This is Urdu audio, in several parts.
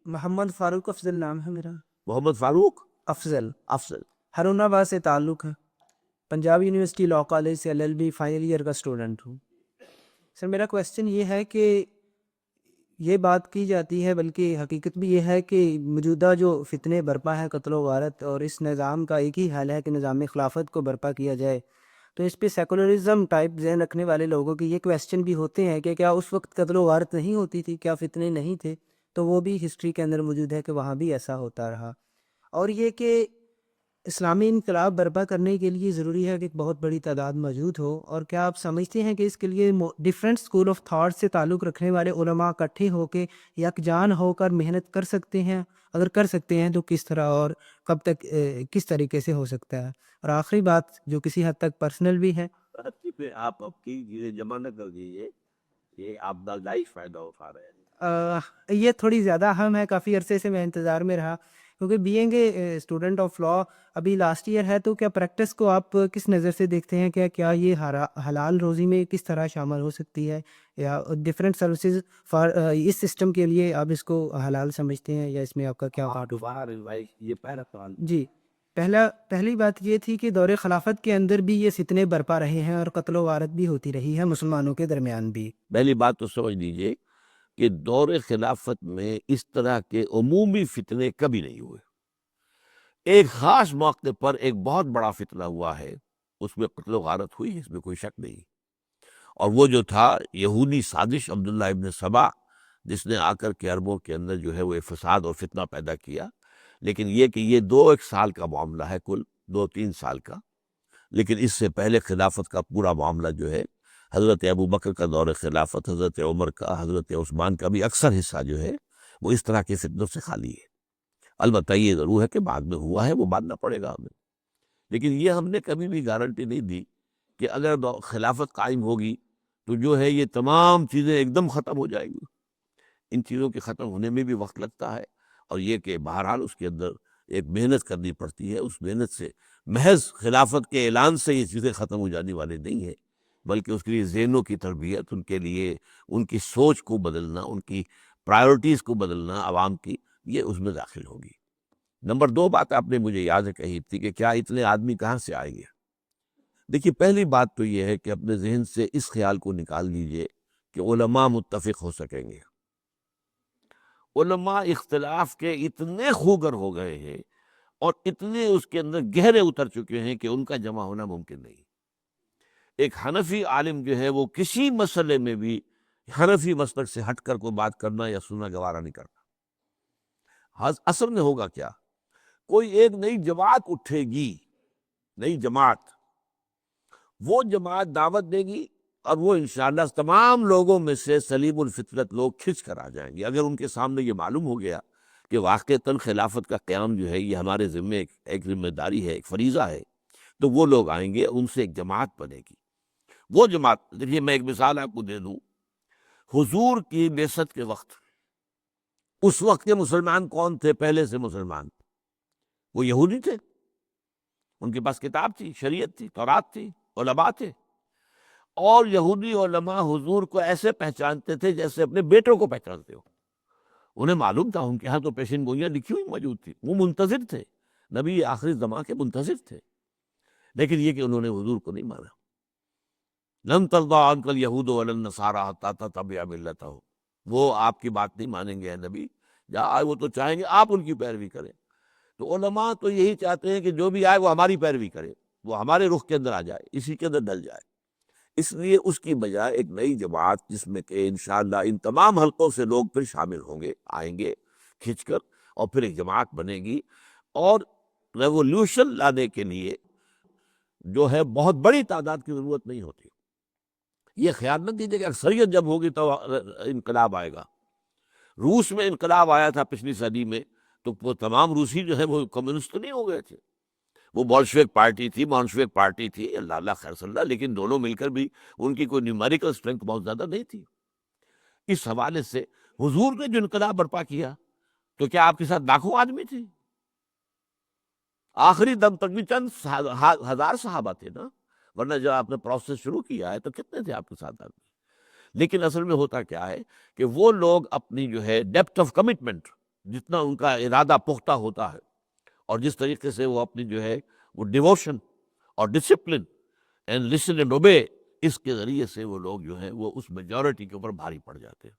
محمد فاروق افضل نام ہے میرا. محمد فاروق افضل. افضل. ہرون آباد سے تعلق ہے. پنجاب یونیورسٹی لاء کالج سے LLB فائنل ایئر کا اسٹوڈنٹ ہوں. سر میرا کویسچن یہ ہے کہ یہ بات کی جاتی ہے، بلکہ حقیقت بھی یہ ہے کہ موجودہ جو فتنے برپا ہے قتل و غارت، اور اس نظام کا ایک ہی حل ہے کہ نظام خلافت کو برپا کیا جائے. تو اس پہ سیکولرزم ٹائپ ذہن رکھنے والے لوگوں کے یہ کویسچن بھی ہوتے ہیں کہ کیا اس وقت قتل و غارت نہیں ہوتی تھی، کیا فتنے نہیں تھے؟ تو وہ بھی ہسٹری کے اندر موجود ہے کہ وہاں بھی ایسا ہوتا رہا. اور یہ کہ اسلامی انقلاب برپا کرنے کے لیے ضروری ہے کہ ایک بہت بڑی تعداد موجود ہو، اور کیا آپ سمجھتے ہیں کہ اس کے لیے ڈفرینٹ اسکول آف تھاٹ سے تعلق رکھنے والے علماء اکٹھے ہو کے یکجان ہو کر محنت کر سکتے ہیں؟ اگر کر سکتے ہیں تو کس طرح اور کب تک کس طریقے سے ہو سکتا ہے؟ اور آخری بات جو کسی حد تک پرسنل بھی ہے. آپ کی چیزیں جمع نہ کر دیجیے، یہ آپ دا لائف فائدہ اٹھا رہے ہیں. یہ تھوڑی زیادہ اہم ہے، کافی عرصے سے میں انتظار میں رہا، کیونکہ being a student of law ابھی لاسٹ ایئر ہے. تو کیا پریکٹس کو آپ کس نظر سے دیکھتے ہیں؟ کیا یہ حلال روزی میں کس طرح شامل ہو سکتی ہے، یا ڈفرینٹ سروسز فار اس سسٹم کے لیے آپ اس کو حلال سمجھتے ہیں، یا اس میں آپ کا کیا پارٹ ہوگا؟ یہ پہلا سوال. جی، پہلی بات یہ تھی کہ دور خلافت کے اندر بھی یہ فتنے برپا رہے ہیں اور قتل و غارت بھی ہوتی رہی ہے مسلمانوں کے درمیان بھی. پہلی بات تو سمجھ لیجیے کہ دور خلافت میں اس طرح کے عمومی فتنے کبھی نہیں ہوئے. ایک خاص موقع پر ایک بہت بڑا فتنہ ہوا ہے، اس میں قتل و غارت ہوئی، اس میں کوئی شک نہیں. اور وہ جو تھا یہودی سازش عبداللہ ابن سبا، جس نے آ کر کے عربوں کے اندر جو ہے وہ فساد اور فتنہ پیدا کیا. لیکن یہ کہ یہ 2-1 سال کا معاملہ ہے، کل 2-3 سال کا. لیکن اس سے پہلے خلافت کا پورا معاملہ جو ہے، حضرت ابو بکر کا دور خلافت، حضرت عمر کا، حضرت عثمان کا بھی اکثر حصہ جو ہے وہ اس طرح کے فتنوں سے خالی ہے. البتہ یہ ضرور ہے کہ بعد میں ہوا ہے، وہ ماننا پڑے گا ہمیں. لیکن یہ ہم نے کبھی بھی گارنٹی نہیں دی کہ اگر خلافت قائم ہوگی تو جو ہے یہ تمام چیزیں ایک دم ختم ہو جائیں گی. ان چیزوں کے ختم ہونے میں بھی وقت لگتا ہے، اور یہ کہ بہرحال اس کے اندر ایک محنت کرنی پڑتی ہے. اس محنت سے محض خلافت کے اعلان سے یہ چیزیں ختم ہو جانے والے نہیں ہیں، بلکہ اس کے لیے ذہنوں کی تربیت، ان کے لیے ان کی سوچ کو بدلنا، ان کی پرائیورٹیز کو بدلنا عوام کی، یہ اس میں داخل ہوگی. نمبر 2 بات آپ نے مجھے یاد کہی تھی کہ کیا اتنے آدمی کہاں سے آئیں گے. دیکھیے پہلی بات تو یہ ہے کہ اپنے ذہن سے اس خیال کو نکال لیجئے کہ علماء متفق ہو سکیں گے. علماء اختلاف کے اتنے خوگر ہو گئے ہیں اور اتنے اس کے اندر گہرے اتر چکے ہیں کہ ان کا جمع ہونا ممکن نہیں. ایک حنفی عالم جو ہے وہ کسی مسئلے میں بھی حنفی مسلک سے ہٹ کر کوئی بات کرنا یا سننا گوارا نہیں کرتا. اصل میں ہوگا کیا، کوئی ایک نئی جماعت اٹھے گی، نئی جماعت، وہ جماعت دعوت دے گی، اور وہ انشاءاللہ تمام لوگوں میں سے سلیم الفطرت لوگ کھنچ کر آ جائیں گے. اگر ان کے سامنے یہ معلوم ہو گیا کہ واقعتاً خلافت کا قیام جو ہے یہ ہمارے ذمے ایک ذمہ داری ہے، ایک فریضہ ہے، تو وہ لوگ آئیں گے، ان سے ایک جماعت بنے گی. وہ جماعت، دیکھیے میں ایک مثال آپ کو دے دوں. حضور کی بعثت کے وقت، اس وقت کے مسلمان کون تھے؟ پہلے سے مسلمان وہ یہودی تھے. ان کے پاس کتاب تھی، شریعت تھی، تورات تھی، علماء تھے. اور یہودی علماء حضور کو ایسے پہچانتے تھے جیسے اپنے بیٹوں کو پہچانتے ہو. انہیں معلوم تھا، ان کے ہاں تو پیشن گوئیاں لکھی ہوئی موجود تھی، وہ منتظر تھے، نبی آخری زمان کے منتظر تھے. لیکن یہ کہ انہوں نے حضور کو نہیں مانا. لن ترضى عنك اليهود ولا النصارى حتى تتبع ملتهم. وہ آپ کی بات نہیں مانیں گے اے نبی، وہ تو چاہیں گے آپ ان کی پیروی کریں. تو علماء تو یہی چاہتے ہیں کہ جو بھی آئے وہ ہماری پیروی کرے، وہ ہمارے رخ کے اندر آ جائے، اسی کے اندر ڈل جائے. اس لیے اس کی بجائے ایک نئی جماعت جس میں کہ انشاءاللہ ان تمام حلقوں سے لوگ پھر شامل ہوں گے، آئیں گے کھنچ کر، اور پھر ایک جماعت بنے گی. اور ریولوشن لانے کے لیے جو ہے بہت بڑی تعداد کی ضرورت نہیں ہوتی. یہ خیال نہ کیجیے کہ اکثریت جب ہوگی تو انقلاب آئے گا. روس میں انقلاب آیا تھا پچھلی صدی میں، تو وہ تمام روسی جو ہے وہ کمیونسٹ تو نہیں ہو گئے تھے. وہ بولشوک پارٹی تھی، مانشوک پارٹی تھی، اللہ اللہ خیر صلی اللہ، لیکن دونوں مل کر بھی ان کی کوئی نیومیریکل اسٹرینتھ بہت زیادہ نہیں تھی. اس حوالے سے حضور نے جو انقلاب برپا کیا، تو کیا آپ کے ساتھ لاکھوں آدمی تھے؟ آخری دم تک بھی چند ہزار صحابہ تھے نا، ورنہ جب آپ نے پروسیس شروع کیا ہے تو کتنے تھے آپ کے ساتھ آدمی؟ لیکن اصل میں ہوتا کیا ہے کہ وہ لوگ اپنی جو ہے ڈیپتھ آف کمٹمنٹ، جتنا ان کا ارادہ پختہ ہوتا ہے اور جس طریقے سے وہ اپنی جو ہے وہ ڈیووشن اور discipline and listen and obey, اس کے ذریعے سے وہ لوگ جو ہیں وہ اس میجورٹی کے اوپر بھاری پڑ جاتے ہیں۔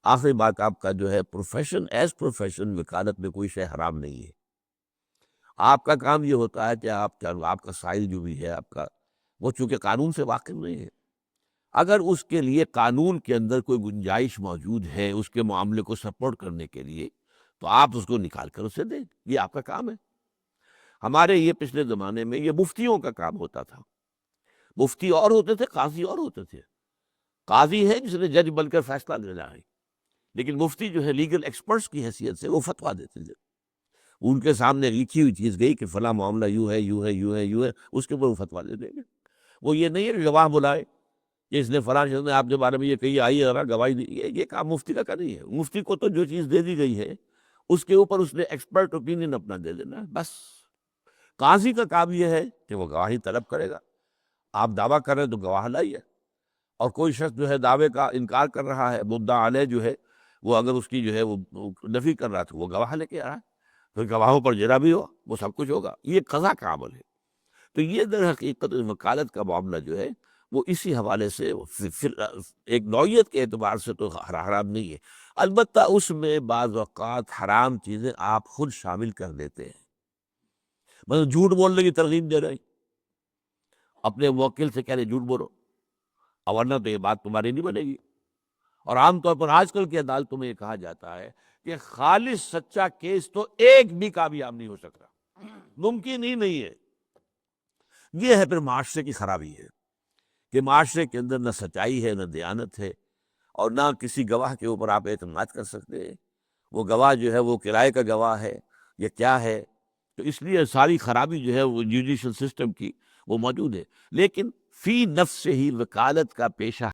آخری بات، آپ کا جو ہے پروفیشن ایز پروفیشن، وکالت میں کوئی شے حرام نہیں ہے۔ آپ کا کام یہ ہوتا ہے کہ آپ کا سائل جو بھی ہے آپ کا، وہ چونکہ قانون سے واقف نہیں ہے، اگر اس کے لیے قانون کے اندر کوئی گنجائش موجود ہے اس کے معاملے کو سپورٹ کرنے کے لیے، تو آپ اس کو نکال کر اسے دیں، یہ آپ کا کام ہے۔ ہمارے یہ پچھلے زمانے میں یہ مفتیوں کا کام ہوتا تھا، مفتی اور ہوتے تھے، قاضی اور ہوتے تھے۔ قاضی ہے جس نے جج بن کر فیصلہ لینا ہے، لیکن مفتی جو ہے لیگل ایکسپرٹس کی حیثیت سے وہ فتویٰ دیتے تھے۔ ان کے سامنے لکھی ہوئی چیز گئی کہ فلاں معاملہ یوں ہے یوں ہے یوں ہے یوں ہے، اس کے اوپر وہ فتویٰ دے دیں گے۔ وہ یہ نہیں ہے کہ گواہ بلائے کہ اس نے فلاں شخص نے آپ کے بارے میں یہ کہی، آئیے ذرا گواہی دی، یہ کام مفتی کا نہیں ہے۔ مفتی کو تو جو چیز دے دی گئی ہے اس کے اوپر اس نے ایکسپرٹ اوپینین اپنا دے دینا ہے، بس۔ قاضی کا کام یہ ہے کہ وہ گواہی طلب کرے گا، آپ دعویٰ کر رہے ہیں تو گواہ لائیے، اور کوئی شخص جو ہے دعوے کا انکار کر رہا ہے، مدعا علیہ جو ہے وہ اگر اس کی جو ہے وہ نفی کر رہا تھا، وہ گواہ لے کے آ رہا ہے، پھر گواہوں پر جرا بھی ہو، وہ سب کچھ ہوگا۔ یہ قضا کا عمل ہے۔ تو یہ در حقیقت وکالت کا معاملہ جو ہے وہ اسی حوالے سے پھر ایک نوعیت کے اعتبار سے تو حرام نہیں ہے، البتہ اس میں بعض اوقات حرام چیزیں آپ خود شامل کر دیتے ہیں۔ مثلا جھوٹ بولنے کی ترغیب دے رہے ہیں، اپنے موکل سے کہہ رہے جھوٹ بولو، اور ورنہ تو یہ بات تمہاری نہیں بنے گی۔ اور عام طور پر آج کل کی عدالتوں میں یہ کہا جاتا ہے کہ خالص سچا کیس تو ایک بھی کامیاب نہیں ہو سکتا، ممکن ہی نہیں ہے۔ یہ ہے پھر معاشرے کی خرابی ہے کہ معاشرے کے اندر نہ سچائی ہے، نہ دیانت ہے، اور نہ کسی گواہ کے اوپر آپ اعتماد کر سکتے ہیں۔ وہ گواہ جو ہے وہ کرائے کا گواہ ہے یا کیا ہے، تو اس لیے ساری خرابی جو ہے وہ جوڈیشل سسٹم کی وہ موجود ہے۔ لیکن فی نفس سے ہی وکالت کا پیشہ